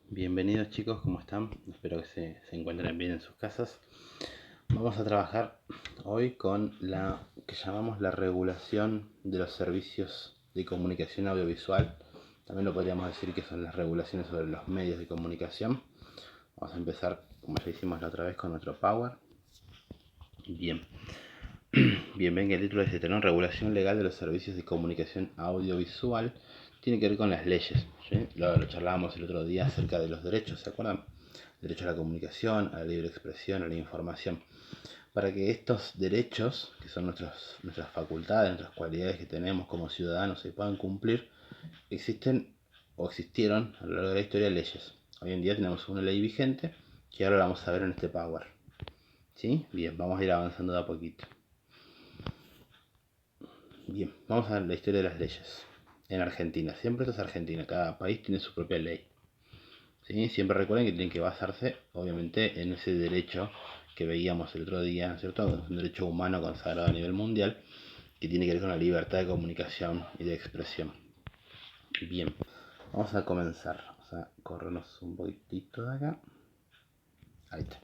Bienvenidos chicos, ¿cómo están? Espero que se encuentren bien en sus casas. Vamos a trabajar hoy con la que llamamos la regulación de los servicios de comunicación audiovisual. También lo podríamos decir que son las regulaciones sobre los medios de comunicación. Vamos a empezar, como ya hicimos la otra vez, con nuestro Power. Bien, ven que el título dice, ¿no? Regulación legal de los servicios de comunicación audiovisual. Tiene que ver con las leyes, ¿sí? Lo charlábamos el otro día acerca de los derechos, ¿se acuerdan? Derecho a la comunicación, a la libre expresión, a la información. Para que estos derechos, que son nuestras facultades, nuestras cualidades que tenemos como ciudadanos, se puedan cumplir, existen o existieron a lo largo de la historia leyes. Hoy en día tenemos una ley vigente que ahora la vamos a ver en este Power. ¿Sí? Bien, vamos a ir avanzando de a poquito. Bien, vamos a ver la historia de las leyes en Argentina. Siempre esto es Argentina, cada país tiene su propia ley. ¿Sí? Siempre recuerden que tienen que basarse, obviamente, en ese derecho que veíamos el otro día, ¿cierto? Es un derecho humano consagrado a nivel mundial que tiene que ver con la libertad de comunicación y de expresión. Bien, vamos a comenzar. Vamos a corrernos un poquitito de acá. Ahí está.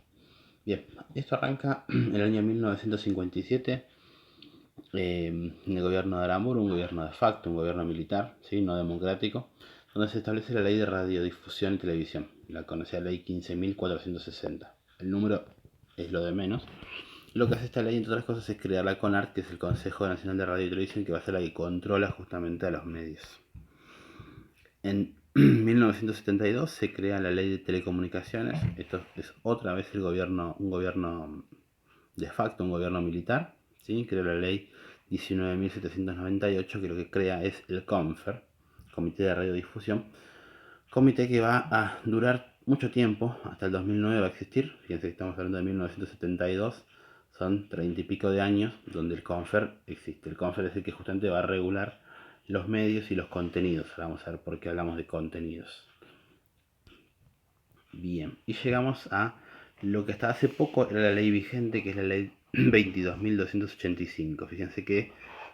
Bien, esto arranca en el año 1957 en el gobierno de Aramburu, un gobierno de facto, un gobierno militar, ¿sí? No democrático, donde se establece la ley de radiodifusión y televisión, la conocida ley 15.460. El número es lo de menos. Lo que hace esta ley, entre otras cosas, es crear la CONART, que es el Consejo Nacional de Radio y Televisión, que va a ser la que controla justamente a los medios. En 1972 se crea la ley de telecomunicaciones. Esto es otra vez un gobierno de facto, un gobierno militar, ¿sí? Crea la ley 19.798, que lo que crea es el CONFER, Comité de Radiodifusión, comité que va a durar mucho tiempo, hasta el 2009 va a existir. Fíjense que estamos hablando de 1972, son 30 y pico de años donde el CONFER existe. El CONFER es el que justamente va a regular los medios y los contenidos. Ahora vamos a ver por qué hablamos de contenidos. Bien, y llegamos a lo que hasta hace poco era la ley vigente, que es la ley 22.285. Fíjense que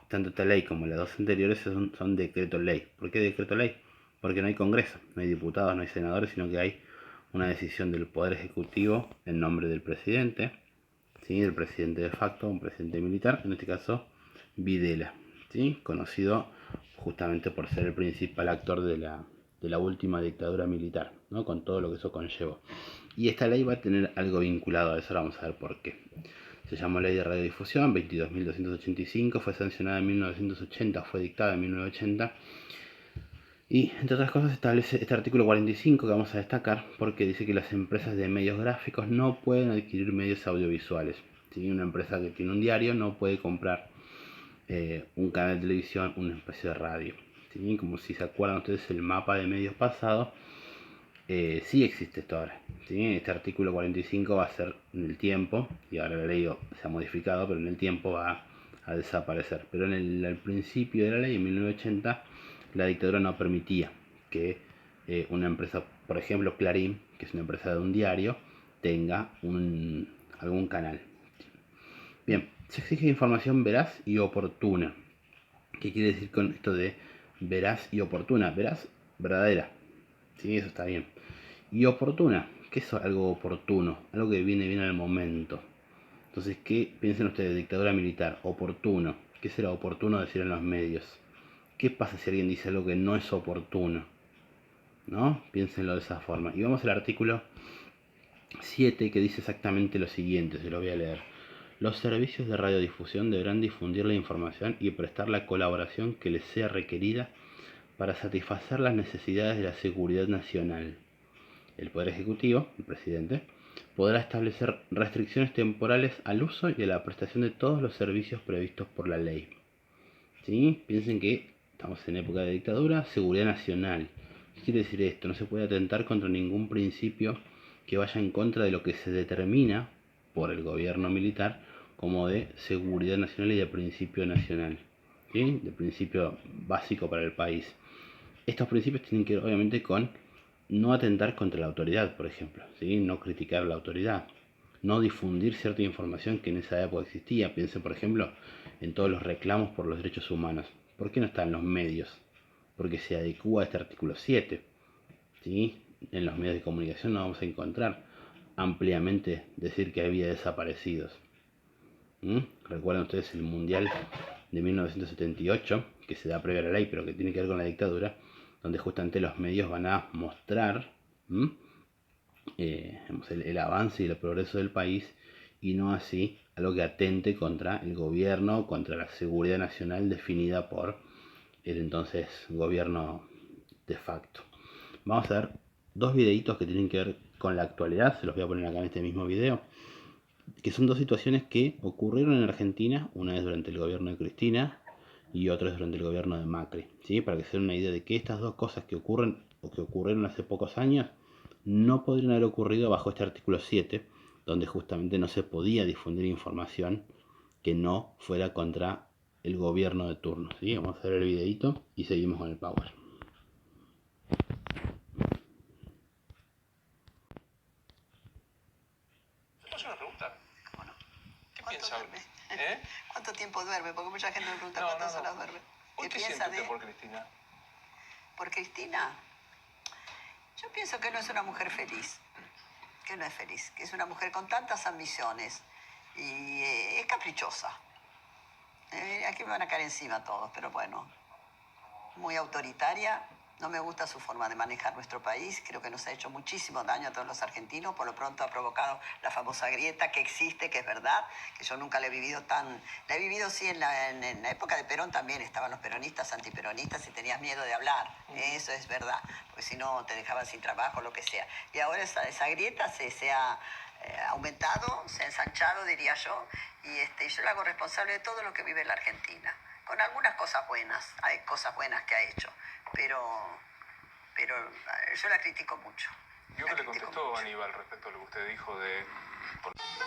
tanto esta ley como las dos anteriores son decreto ley. ¿Por qué decreto ley? Porque no hay Congreso, no hay diputados, no hay senadores, sino que hay una decisión del Poder Ejecutivo en nombre del presidente, ¿sí? Del presidente de facto, un presidente militar, en este caso Videla, ¿sí? Conocido justamente por ser el principal actor de la última dictadura militar, ¿no? Con todo lo que eso conllevó. Y esta ley va a tener algo vinculado a eso, ahora vamos a ver por qué. Se llamó Ley de Radiodifusión 22.285, fue sancionada en 1980, fue dictada en 1980. Y, entre otras cosas, establece este artículo 45 que vamos a destacar porque dice que las empresas de medios gráficos no pueden adquirir medios audiovisuales. ¿Sí? Una empresa que tiene un diario no puede comprar un canal de televisión, un espacio de radio. ¿Sí? Como si se acuerdan ustedes el mapa de medios pasado, sí existe esto ahora. ¿Sí? Este artículo 45 va a ser en el tiempo, y ahora la ley se ha modificado, pero en el tiempo va a desaparecer. Pero al principio de la ley, en 1980, la dictadura no permitía que una empresa, por ejemplo Clarín, que es una empresa de un diario, tenga algún canal. Bien, se exige información veraz y oportuna. ¿Qué quiere decir con esto de veraz y oportuna? Veraz, verdadera. Sí, eso está bien. Y oportuna, ¿qué es algo oportuno? Algo que viene bien al momento. Entonces, ¿qué piensan ustedes? Dictadura militar, oportuno. ¿Qué será oportuno decir en los medios? ¿Qué pasa si alguien dice algo que no es oportuno? ¿No? Piénsenlo de esa forma. Y vamos al artículo 7 que dice exactamente lo siguiente, se lo voy a leer. Los servicios de radiodifusión deberán difundir la información y prestar la colaboración que les sea requerida para satisfacer las necesidades de la seguridad nacional. El Poder Ejecutivo, el presidente, podrá establecer restricciones temporales al uso y a la prestación de todos los servicios previstos por la ley. ¿Sí? Piensen que estamos en época de dictadura, seguridad nacional. ¿Qué quiere decir esto? No se puede atentar contra ningún principio que vaya en contra de lo que se determina por el gobierno militar como de seguridad nacional y de principio nacional, ¿sí? De principio básico para el país. Estos principios tienen que ver obviamente con no atentar contra la autoridad, por ejemplo, ¿sí? No criticar la autoridad, no difundir cierta información que en esa época existía. Piensen, por ejemplo, en todos los reclamos por los derechos humanos. ¿Por qué no está en los medios? Porque se adecúa a este artículo 7. ¿Sí? en los medios de comunicación no vamos a encontrar ampliamente decir que había desaparecidos. ¿Recuerdan ustedes el Mundial de 1978, que se da previa a la ley, pero que tiene que ver con la dictadura, donde justamente los medios van a mostrar el avance y el progreso del país, y no así algo que atente contra el gobierno, contra la seguridad nacional definida por el entonces gobierno de facto? Vamos a ver dos videitos que tienen que ver con la actualidad, se los voy a poner acá en este mismo video, que son dos situaciones que ocurrieron en Argentina, una vez durante el gobierno de Cristina y otra vez durante el gobierno de Macri, ¿sí? Para que se den una idea de que estas dos cosas que ocurren o que ocurrieron hace pocos años no podrían haber ocurrido bajo este artículo 7, donde justamente no se podía difundir información que no fuera contra el gobierno de turno, ¿sí? Vamos a ver el videito y seguimos con el power. Una pregunta. ¿Cómo no? ¿Qué ¿Cuánto piensa? duerme? ¿Eh? ¿Cuánto tiempo duerme? Porque mucha gente me pregunta No, cuántas no, no. horas duerme. ¿Por qué siente usted por Cristina? ¿Por Cristina? Yo pienso que no es una mujer feliz. Que no es feliz. Que es una mujer con tantas ambiciones. Y es caprichosa. Aquí me van a caer encima todos, pero bueno. Muy autoritaria. No me gusta su forma de manejar nuestro país. Creo que nos ha hecho muchísimo daño a todos los argentinos. Por lo pronto ha provocado la famosa grieta que existe, que es verdad, que yo nunca la he vivido tan... La he vivido, sí, en la época de Perón también estaban los peronistas, antiperonistas, y tenías miedo de hablar. Eso es verdad, porque si no te dejaban sin trabajo, lo que sea. Y ahora esa grieta se ha aumentado, se ha ensanchado, diría yo, y yo la hago responsable de todo lo que vive la Argentina. Con algunas cosas buenas, hay cosas buenas que ha hecho, pero yo la critico mucho. ¿Vio que le contestó Aníbal respecto a lo que usted dijo de...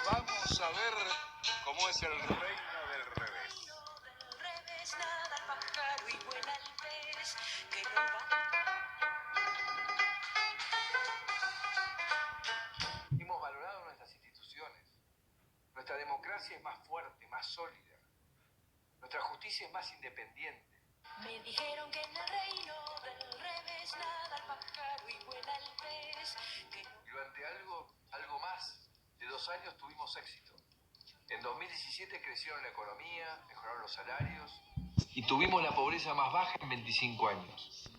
Vamos a ver cómo es el reino del revés. Hemos valorado nuestras instituciones. Nuestra democracia es más fuerte, más sólida. Nuestra justicia es más independiente. Me dijeron que en el reino del revés nada el pájaro y vuela el pez. Y durante algo más de 2 años tuvimos éxito. En 2017 crecieron la economía, mejoraron los salarios y tuvimos la pobreza más baja en 25 años.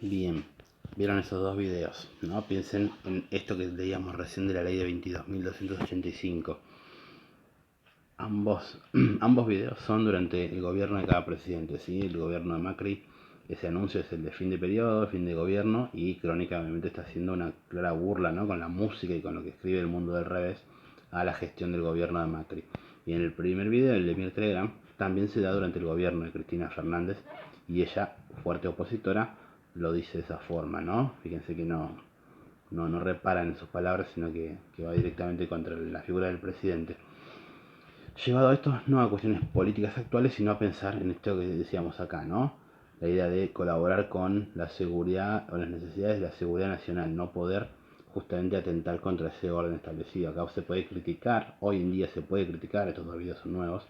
Bien, vieron esos dos videos, ¿no? Piensen en esto que leíamos recién de la ley de 22.285. Ambos videos son durante el gobierno de cada presidente, ¿sí? El gobierno de Macri, ese anuncio es el de fin de periodo, fin de gobierno, y Crónica obviamente está haciendo una clara burla, ¿no? Con la música y con lo que escribe El Mundo del Revés a la gestión del gobierno de Macri. Y en el primer video, el de Mir Telegram, también se da durante el gobierno de Cristina Fernández, y ella, fuerte opositora, lo dice de esa forma, ¿no? Fíjense que no reparan en sus palabras, sino que va directamente contra la figura del presidente. Llevado a esto no a cuestiones políticas actuales, sino a pensar en esto que decíamos acá, ¿no? La idea de colaborar con la seguridad o las necesidades de la seguridad nacional, no poder justamente atentar contra ese orden establecido. Acá se puede criticar, hoy en día se puede criticar, estos dos videos son nuevos,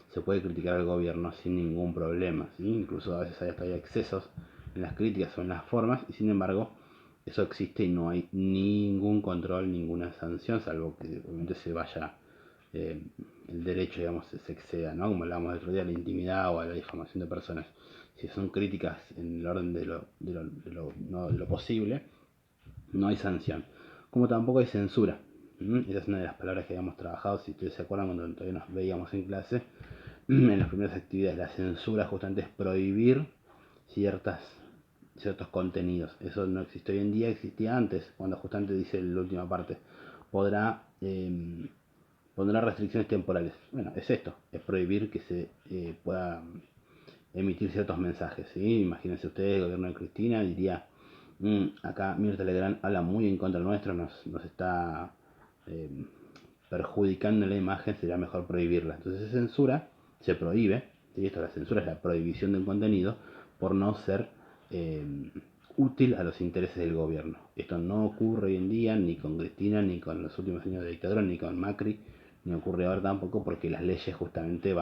se puede criticar al gobierno sin ningún problema, ¿sí? Incluso a veces hay hasta excesos en las críticas o en las formas, y sin embargo eso existe y no hay ningún control, ninguna sanción, salvo que obviamente se vaya el derecho, digamos, se exceda, ¿no? Como hablábamos el otro día, la intimidad o a la difamación de personas. Si son críticas en el orden de lo posible, no hay sanción. Como tampoco hay censura. Esa es una de las palabras que habíamos trabajado, si ustedes se acuerdan, cuando todavía nos veíamos en clase, en las primeras actividades. La censura justamente es prohibir ciertos contenidos. Eso no existe hoy en día, existía antes, cuando justamente dice la última parte, pondrá restricciones temporales. Bueno, es esto, es prohibir que se pueda emitir ciertos mensajes, ¿sí? Imagínense ustedes, el gobierno de Cristina diría, acá Mirta Legrand habla muy en contra nuestro, nos está perjudicando la imagen, sería mejor prohibirla. Entonces se censura, se prohíbe, ¿sí? Esto, la censura es la prohibición de un contenido por no ser útil a los intereses del gobierno. Esto no ocurre hoy en día ni con Cristina, ni con los últimos años de dictadura, ni con Macri, ni ocurre ahora tampoco, porque las leyes justamente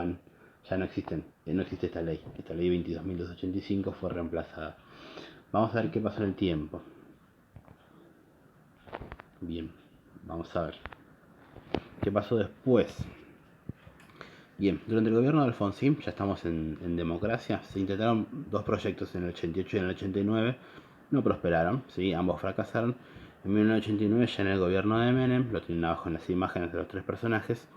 ya no existen, no existe esta ley. Esta ley 22.285 fue reemplazada. Vamos a ver qué pasó en el tiempo. Bien, vamos a ver. ¿Qué pasó después? Bien, durante el gobierno de Alfonsín, ya estamos en democracia, se intentaron dos proyectos en el 88 y en el 89, no prosperaron, ¿sí? Ambos fracasaron. En 1989, ya en el gobierno de Menem, lo tienen abajo en las imágenes de los tres personajes,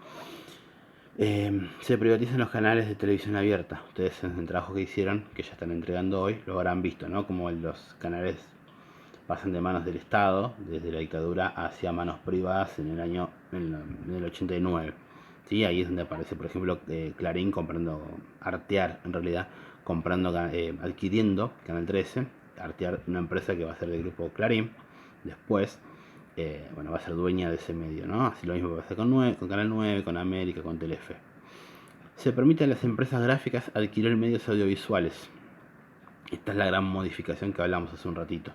se privatizan los canales de televisión abierta. Ustedes en el trabajo que hicieron, que ya están entregando hoy, lo habrán visto, ¿no? Como los canales pasan de manos del Estado, desde la dictadura, hacia manos privadas en el 89. ¿Sí? Ahí es donde aparece, por ejemplo, Clarín comprando, Artear en realidad, adquiriendo Canal 13, Artear, una empresa que va a ser del grupo Clarín, después, va a ser dueña de ese medio, ¿no? Así lo mismo va a hacer con Canal 9, con América, con Telefe. Se permite a las empresas gráficas adquirir medios audiovisuales. Esta es la gran modificación que hablamos hace un ratito.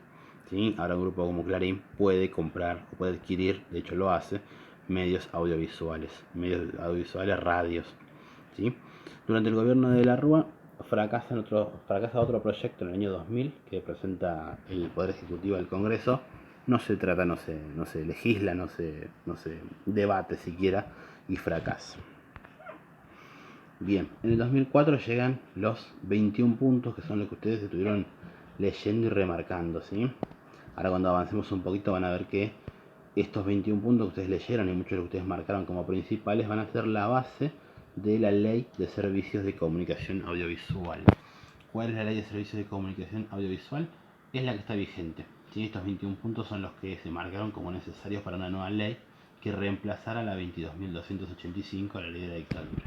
¿Sí? Ahora un grupo como Clarín puede comprar o puede adquirir, de hecho lo hace, medios audiovisuales, radios. ¿Sí? Durante el gobierno de la Rúa fracasa otro proyecto en el año 2000 que presenta el Poder Ejecutivo del Congreso. No se trata, no se legisla, no se debate siquiera, y fracasa. Bien, en el 2004 llegan los 21 puntos, que son los que ustedes estuvieron leyendo y remarcando, ¿sí? Ahora cuando avancemos un poquito van a ver que estos 21 puntos que ustedes leyeron y muchos de los que ustedes marcaron como principales van a ser la base de la Ley de Servicios de Comunicación Audiovisual. ¿Cuál es la Ley de Servicios de Comunicación Audiovisual? Es la que está vigente. ¿Sí? Estos 21 puntos son los que se marcaron como necesarios para una nueva ley que reemplazara la 22.285, la ley de la dictadura.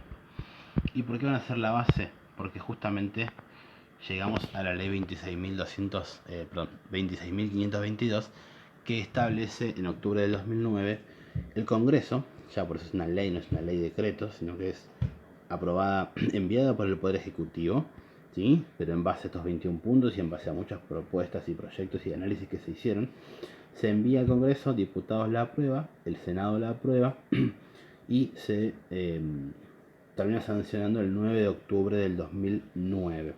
¿Y por qué van a ser la base? Porque justamente llegamos a la ley 26.522, que establece en octubre del 2009 el Congreso, ya por eso es una ley, no es una ley de decreto, sino que es aprobada, enviada por el Poder Ejecutivo, ¿sí? Pero en base a estos 21 puntos y en base a muchas propuestas y proyectos y análisis que se hicieron, se envía al Congreso, diputados la aprueba, el Senado la aprueba y se termina sancionando el 9 de octubre del 2009.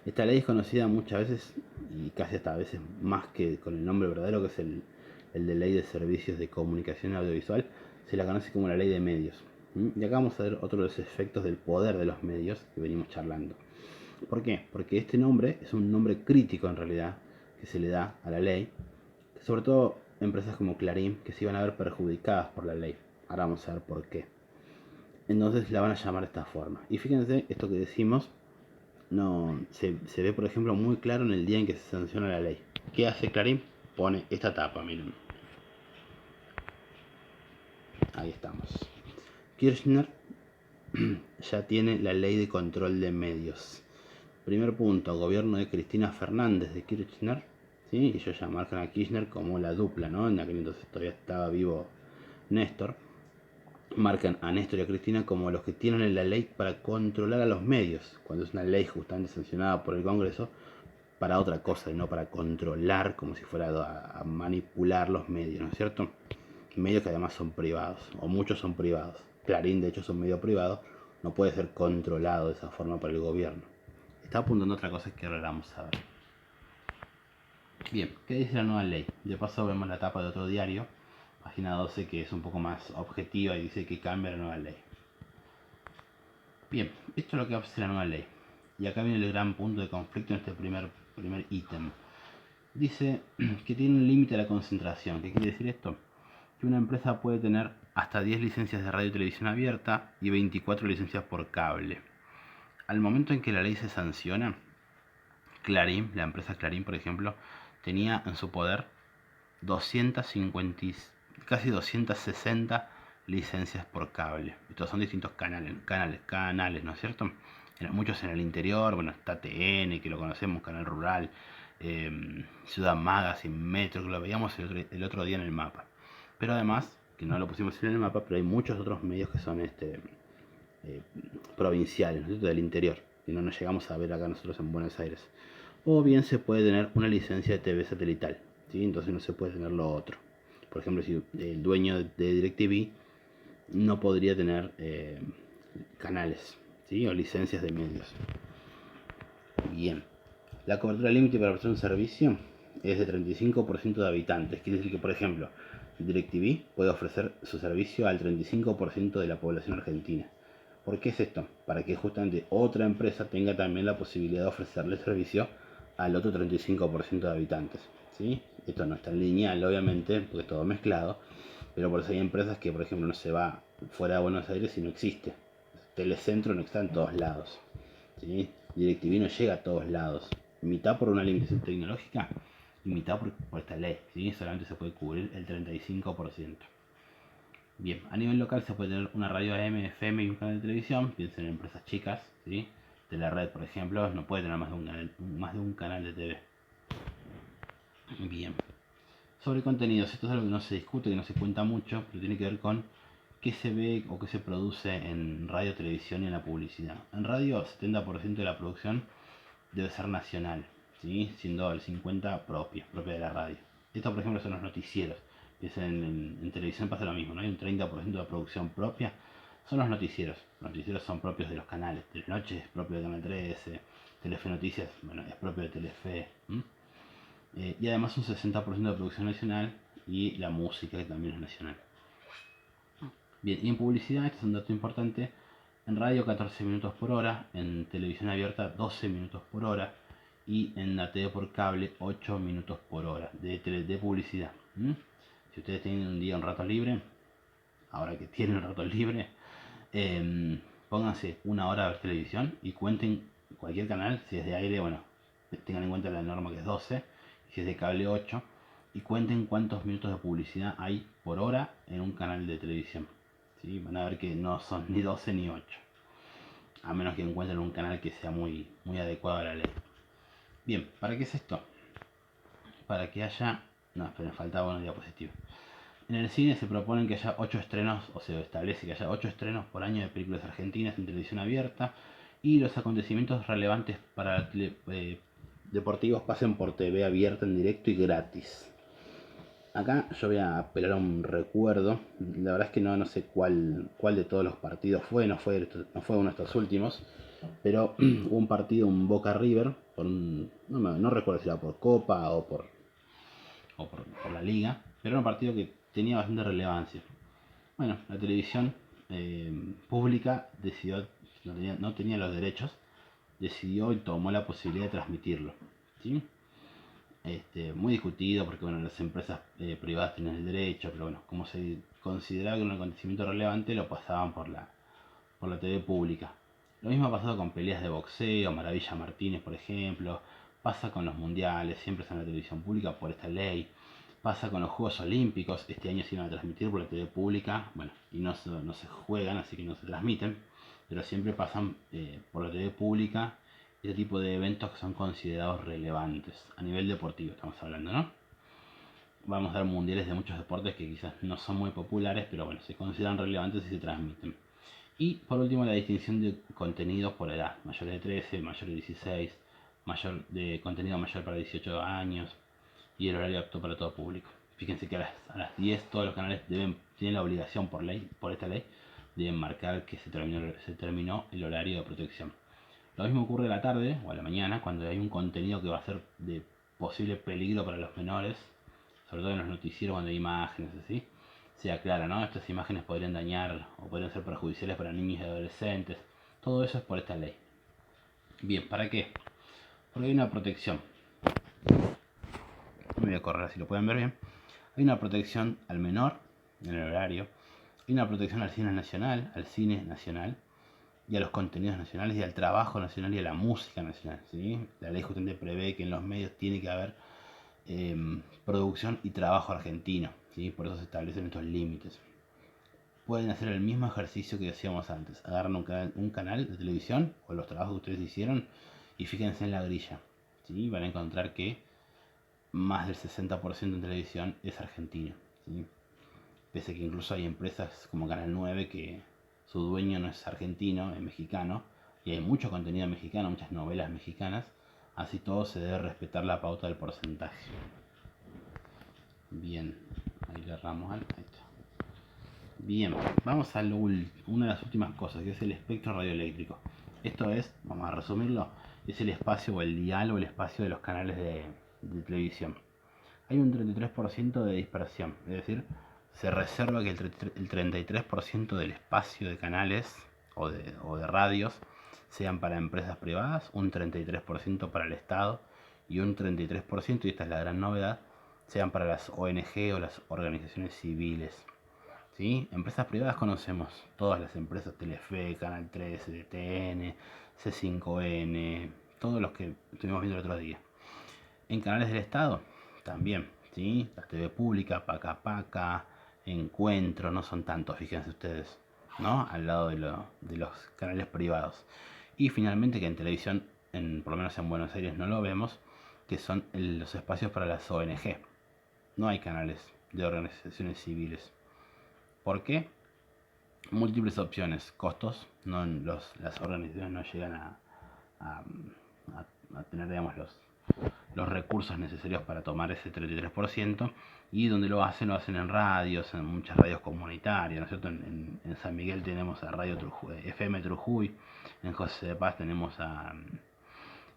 Esta ley es conocida muchas veces, y casi hasta a veces más que con el nombre verdadero, que es el de Ley de Servicios de Comunicación Audiovisual, se la conoce como la Ley de Medios. Y acá vamos a ver otro de los efectos del poder de los medios que venimos charlando. ¿Por qué? Porque este nombre es un nombre crítico en realidad que se le da a la ley, sobre todo empresas como Clarín, que se iban a ver perjudicadas por la ley. Ahora vamos a ver por qué. Entonces la van a llamar de esta forma. Y fíjense, esto que decimos se ve, por ejemplo, muy claro en el día en que se sanciona la ley. ¿Qué hace Clarín? Pone esta tapa, miren. Ahí estamos. Kirchner ya tiene la ley de control de medios. Primer punto, gobierno de Cristina Fernández de Kirchner. ¿Sí? Ellos ya marcan a Kirchner como la dupla, ¿no? En aquel entonces todavía estaba vivo Néstor. Marcan a Néstor y a Cristina como los que tienen la ley para controlar a los medios, cuando es una ley justamente sancionada por el Congreso para otra cosa y no para controlar, como si fuera a manipular los medios, ¿no es cierto? Medios que además son privados, o muchos son privados. Clarín, de hecho, es un medio privado, no puede ser controlado de esa forma por el gobierno. Está apuntando a otra cosa que ahora vamos a ver. Bien, ¿qué dice la nueva ley? De paso vemos la tapa de otro diario, página 12, que es un poco más objetiva y dice que cambia la nueva ley. Bien, esto es lo que hace la nueva ley. Y acá viene el gran punto de conflicto en este primer ítem. Dice que tiene un límite a la concentración. ¿Qué quiere decir esto? Que una empresa puede tener hasta 10 licencias de radio y televisión abierta y 24 licencias por cable. Al momento en que la ley se sanciona, Clarín, la empresa Clarín, por ejemplo, tenía en su poder casi 260 licencias por cable. Estos son distintos canales, ¿no es cierto? Muchos en el interior, bueno, está TN, que lo conocemos, Canal Rural, Ciudad Magazine, Metro, que lo veíamos el otro día en el mapa. Pero además, que no lo pusimos en el mapa, pero hay muchos otros medios que son provinciales, ¿no es cierto? Del interior, que no nos llegamos a ver acá nosotros en Buenos Aires. O bien se puede tener una licencia de TV satelital, ¿sí? Entonces no se puede tener lo otro. Por ejemplo, si el dueño de DirecTV no podría tener canales, ¿sí? O licencias de medios. Bien. La cobertura límite para prestar un servicio es de 35% de habitantes. Quiere decir que, por ejemplo, DirecTV puede ofrecer su servicio al 35% de la población argentina. ¿Por qué es esto? Para que justamente otra empresa tenga también la posibilidad de ofrecerle servicio al otro 35% de habitantes, ¿sí? Esto no está en lineal, obviamente, porque es todo mezclado, pero por eso hay empresas que, por ejemplo, no se va fuera de Buenos Aires y no existe. Telecentro no está en todos lados, ¿sí? DirecTV no llega a todos lados. Mitad por una limitación tecnológica y mitad por esta ley, ¿sí? Solamente se puede cubrir el 35%. Bien, a nivel local se puede tener una radio AM, FM y un canal de televisión. Piensen en empresas chicas, ¿sí? Telered, por ejemplo, no puede tener más de un canal de TV. Bien. Sobre contenidos, esto es algo que no se discute, que no se cuenta mucho, pero tiene que ver con qué se ve o qué se produce en radio, televisión y en la publicidad. En radio, 70% de la producción debe ser nacional, ¿sí? Siendo el 50% propia de la radio. Esto, por ejemplo, son los noticieros. En televisión pasa lo mismo, ¿no? Hay un 30% de producción propia. Son los noticieros. Los noticieros son propios de los canales. Telenoche es propio de Canal 13. Telefe Noticias, bueno, es propio de Telefe. Y además un 60% de producción nacional y la música que también es nacional. Bien, y en publicidad, este es un dato importante. En radio 14 minutos por hora, en televisión abierta 12 minutos por hora y en la TV por cable 8 minutos por hora de publicidad. Si ustedes tienen un día un rato libre, ahora que tienen un rato libre, pónganse una hora a ver televisión y cuenten cualquier canal, si es de aire, bueno, tengan en cuenta la norma que es 12, si es de cable 8, y cuenten cuántos minutos de publicidad hay por hora en un canal de televisión. ¿Sí? Van a ver que no son ni 12 ni 8, a menos que encuentren un canal que sea muy adecuado a la ley. Bien, ¿para qué es esto? Para que haya... No, pero me faltaba una diapositiva. En el cine se proponen que haya 8 estrenos, o se establece que haya 8 estrenos por año de películas argentinas en televisión abierta, y los acontecimientos relevantes para deportivos pasen por TV abierta en directo y gratis. Acá yo voy a apelar a un recuerdo. La verdad es que no sé cuál de todos los partidos fue, no fue uno de estos últimos, pero hubo un partido, un Boca River, no recuerdo si era por Copa o por la Liga, pero era un partido que tenía bastante relevancia. Bueno, la televisión pública decidió, no tenía los derechos, decidió y tomó la posibilidad de transmitirlo, ¿sí? Muy discutido porque bueno, las empresas privadas tenían el derecho, pero bueno, como se consideraba que era un acontecimiento relevante, lo pasaban por la TV pública. Lo mismo ha pasado con peleas de boxeo, Maravilla Martínez, por ejemplo. Pasa con los mundiales, siempre están en la televisión pública por esta ley. Pasa con los Juegos Olímpicos, este año se iban a transmitir por la TV pública, bueno, y no se juegan, así que no se transmiten, pero siempre pasan por la TV pública este tipo de eventos que son considerados relevantes, a nivel deportivo estamos hablando, ¿no? Vamos a dar mundiales de muchos deportes que quizás no son muy populares, pero bueno, se consideran relevantes y se transmiten. Y por último la distinción de contenidos por edad, mayor de 13, mayor de 16, contenido mayor para 18 años y el horario apto para todo público. Fíjense que a las 10 todos los canales tienen la obligación por esta ley, deben marcar que se terminó el horario de protección. Lo mismo ocurre a la tarde o a la mañana cuando hay un contenido que va a ser de posible peligro para los menores, sobre todo en los noticieros cuando hay imágenes así. Se aclara, ¿no? Estas imágenes podrían dañar o podrían ser perjudiciales para niños y adolescentes. Todo eso es por esta ley. Bien, ¿para qué? Porque hay una protección. Me voy a correr así lo pueden ver bien. Hay una protección al menor en el horario. Hay una protección al cine nacional y a los contenidos nacionales y al trabajo nacional y a la música nacional, ¿sí? La ley justamente prevé que en los medios tiene que haber producción y trabajo argentino, ¿sí? Por eso se establecen estos límites. Pueden hacer el mismo ejercicio que decíamos antes. Agarran un canal de televisión o los trabajos que ustedes hicieron y fíjense en la grilla, ¿sí? Van a encontrar que más del 60% en televisión es argentino, ¿sí? Pese a que incluso hay empresas como Canal 9 que su dueño no es argentino, es mexicano, y hay mucho contenido mexicano, muchas novelas mexicanas, así todo se debe respetar la pauta del porcentaje. Bien, ahí le erramos ahí está. Bien, vamos a una de las últimas cosas, que es el espectro radioeléctrico. Esto es, vamos a resumirlo, es el espacio o el dial o el espacio de los canales de televisión. hay un 33% de dispersión, es decir, se reserva que el 33% del espacio de canales o de radios sean para empresas privadas, un 33% para el Estado y un 33%, y esta es la gran novedad, sean para las ONG o las organizaciones civiles. ¿Sí? Empresas privadas conocemos todas las empresas, Telefe, Canal 13, TN, C5N, todos los que estuvimos viendo el otro día. En canales del Estado también, ¿sí? La TV pública, Paca Paca, Encuentro, no son tantos, fíjense ustedes, ¿no? Al lado de los canales privados. Y finalmente que en televisión, por lo menos en Buenos Aires no lo vemos, que son los espacios para las ONG. No hay canales de organizaciones civiles. ¿Por qué? Múltiples opciones. Costos. Las organizaciones no llegan a tener, digamos, los recursos necesarios para tomar ese 33%. Y donde lo hacen en radios, en muchas radios comunitarias, ¿no es cierto? En San Miguel tenemos a Radio FM Trujuy. En José de Paz tenemos a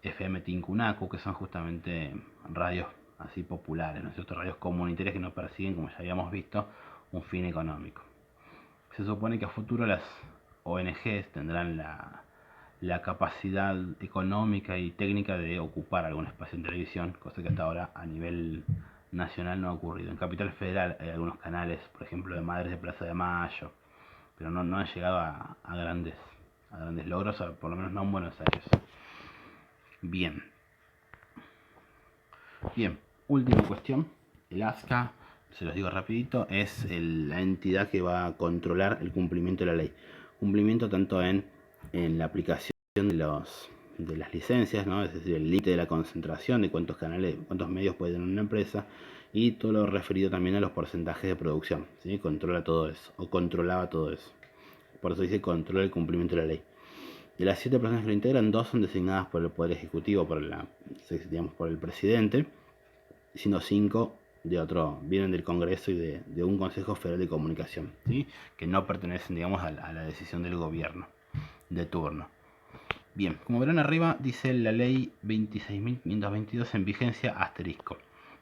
FM Tincunacu, que son justamente radios así populares, ¿no es cierto? Radios comunitarias que no persiguen, como ya habíamos visto, un fin económico. Se supone que a futuro las ONGs tendrán la capacidad económica y técnica de ocupar algún espacio en televisión, cosa que hasta ahora a nivel nacional no ha ocurrido. En Capital Federal hay algunos canales, por ejemplo, de Madres de Plaza de Mayo, pero no han llegado a grandes logros, por lo menos no en Buenos Aires. Bien, última cuestión. El ASCA, se los digo rapidito, es la entidad que va a controlar el cumplimiento de la ley. Cumplimiento tanto en la aplicación de las licencias, ¿no? Es decir, el límite de la concentración de cuántos medios puede tener una empresa, y todo lo referido también a los porcentajes de producción, ¿sí? Controla todo eso, o controlaba todo eso. Por eso dice controla el cumplimiento de la ley. De las 7 personas que lo integran, 2 son designadas por el Poder Ejecutivo, por el presidente, sino 5 vienen del Congreso y de un Consejo Federal de Comunicación, ¿sí? Que no pertenecen, digamos, a la decisión del gobierno de turno. Bien, como verán arriba, dice la ley 26.522 en vigencia asterisco.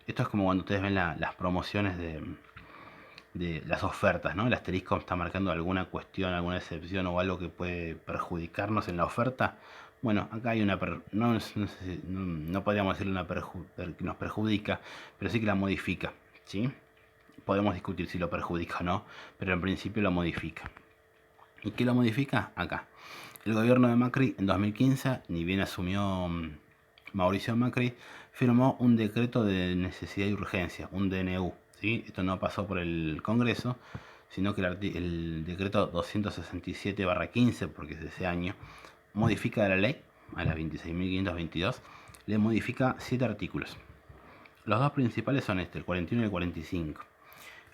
Esto es como cuando ustedes ven las promociones de las ofertas, ¿no? El asterisco está marcando alguna cuestión, alguna excepción o algo que puede perjudicarnos en la oferta. Bueno, acá hay no podríamos decirle que nos perjudica, pero sí que la modifica, ¿sí? Podemos discutir si lo perjudica o no, pero en principio lo modifica. ¿Y qué lo modifica? Acá. El gobierno de Macri en 2015, ni bien asumió Mauricio Macri, firmó un decreto de necesidad y urgencia, un DNU, ¿sí? Esto no pasó por el Congreso, sino que el decreto 267/15, porque es de ese año, modifica la ley, a la 26.522, le modifica 7 artículos. Los dos principales son el 41 y el 45.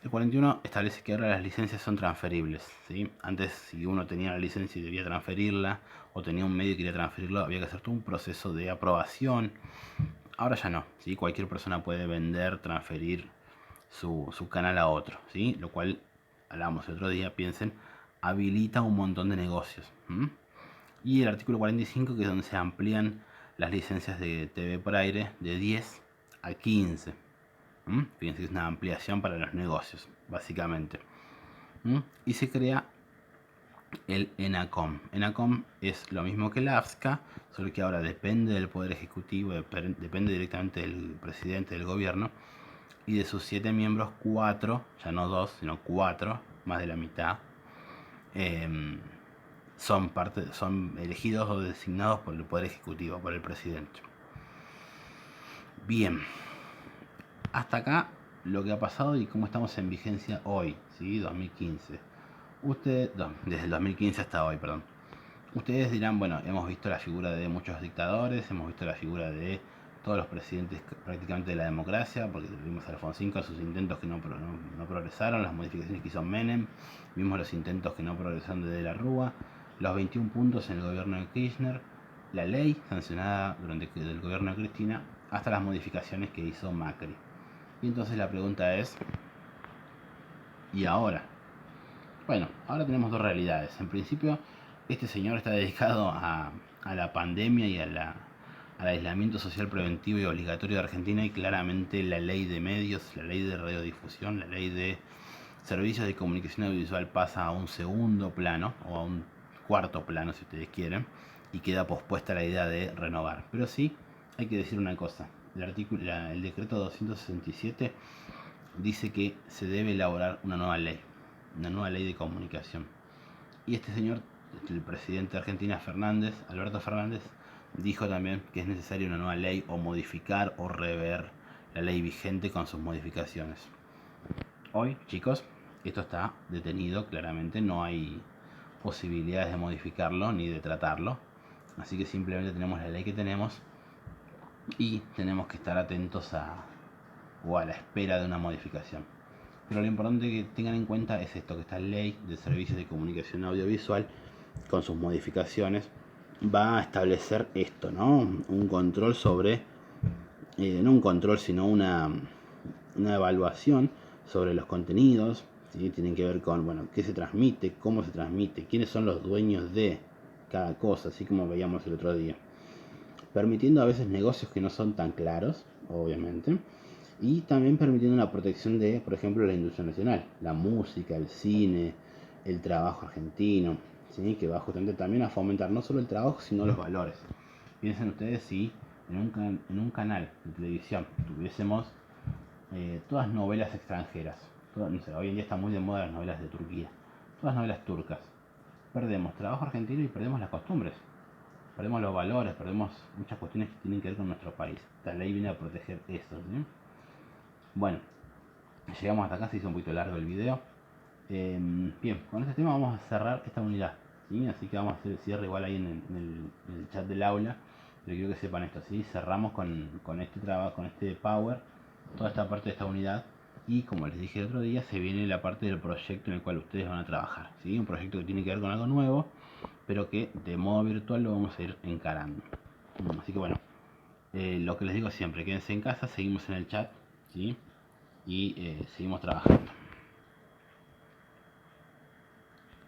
El 41 establece que ahora las licencias son transferibles, ¿sí? Antes, si uno tenía la licencia y debía transferirla, o tenía un medio y quería transferirlo, había que hacer todo un proceso de aprobación. Ahora ya no, ¿sí? Cualquier persona puede transferir su canal a otro, ¿sí? Lo cual, hablábamos el otro día, piensen, habilita un montón de negocios. Y el artículo 45, que es donde se amplían las licencias de TV por aire de 10 a 15. Fíjense que es una ampliación para los negocios, básicamente. Y se crea el ENACOM. ENACOM es lo mismo que el AFSCA, solo que ahora depende del Poder Ejecutivo, depende directamente del presidente del gobierno, y de sus 7 miembros, 4, ya no 2, sino 4, más de la mitad, son elegidos o designados por el Poder Ejecutivo, por el presidente. Bien, hasta acá lo que ha pasado y cómo estamos en vigencia hoy, ¿sí? 2015. Desde el 2015 hasta hoy, perdón. Ustedes dirán, bueno, hemos visto la figura de muchos dictadores, hemos visto la figura de todos los presidentes prácticamente de la democracia, porque vimos a Alfonsín con sus intentos que no progresaron, las modificaciones que hizo Menem, vimos los intentos que no progresaron de la Rúa, los 21 puntos en el gobierno de Kirchner, la ley sancionada durante el gobierno de Cristina, hasta las modificaciones que hizo Macri. Y entonces la pregunta es, ¿y ahora? Bueno, ahora tenemos dos realidades. En principio, este señor está dedicado a la pandemia y a al aislamiento social preventivo y obligatorio de Argentina, y claramente la ley de medios, la ley de radiodifusión, la ley de servicios de comunicación audiovisual pasa a un segundo plano o a un cuarto plano si ustedes quieren, y queda pospuesta la idea de renovar. Pero sí hay que decir una cosa: el decreto 267 dice que se debe elaborar una nueva ley de comunicación. Y este señor, el presidente de Argentina, Alberto Fernández, dijo también que es necesaria una nueva ley, o modificar o rever la ley vigente con sus modificaciones. Hoy, chicos, esto está detenido, claramente no hay posibilidades de modificarlo ni de tratarlo, así que simplemente tenemos la ley que tenemos y tenemos que estar atentos a la espera de una modificación. Pero lo importante que tengan en cuenta es esto, que esta ley de servicios de comunicación audiovisual, con sus modificaciones, va a establecer esto, ¿no? Un control sobre, no un control, sino una evaluación sobre los contenidos, ¿sí? Tienen que ver con, bueno, qué se transmite, cómo se transmite, quiénes son los dueños de cada cosa, así como veíamos el otro día. Permitiendo a veces negocios que no son tan claros, obviamente, y también permitiendo una protección de, por ejemplo, la industria nacional, la música, el cine, el trabajo argentino, ¿sí? Que va justamente también a fomentar no solo el trabajo, sino los valores. Piensen ustedes si en un canal de televisión tuviésemos todas novelas extranjeras, no sé, hoy en día está muy de moda las novelas de Turquía, todas novelas turcas. Perdemos trabajo argentino y perdemos las costumbres, perdemos los valores, perdemos muchas cuestiones que tienen que ver con nuestro país. Esta ley viene a proteger eso, ¿sí? Bueno, llegamos hasta acá, se hizo un poquito largo el video. Bien, con este tema vamos a cerrar esta unidad, ¿sí? Así que vamos a hacer el cierre igual ahí en el chat del aula, pero quiero que sepan esto, ¿sí? Cerramos con este trabajo, con este power, toda esta parte de esta unidad, y como les dije el otro día, se viene la parte del proyecto en el cual ustedes van a trabajar, ¿sí? Un proyecto que tiene que ver con algo nuevo, pero que de modo virtual lo vamos a ir encarando. Así que bueno, lo que les digo siempre, quédense en casa, seguimos en el chat, ¿sí? Y seguimos trabajando.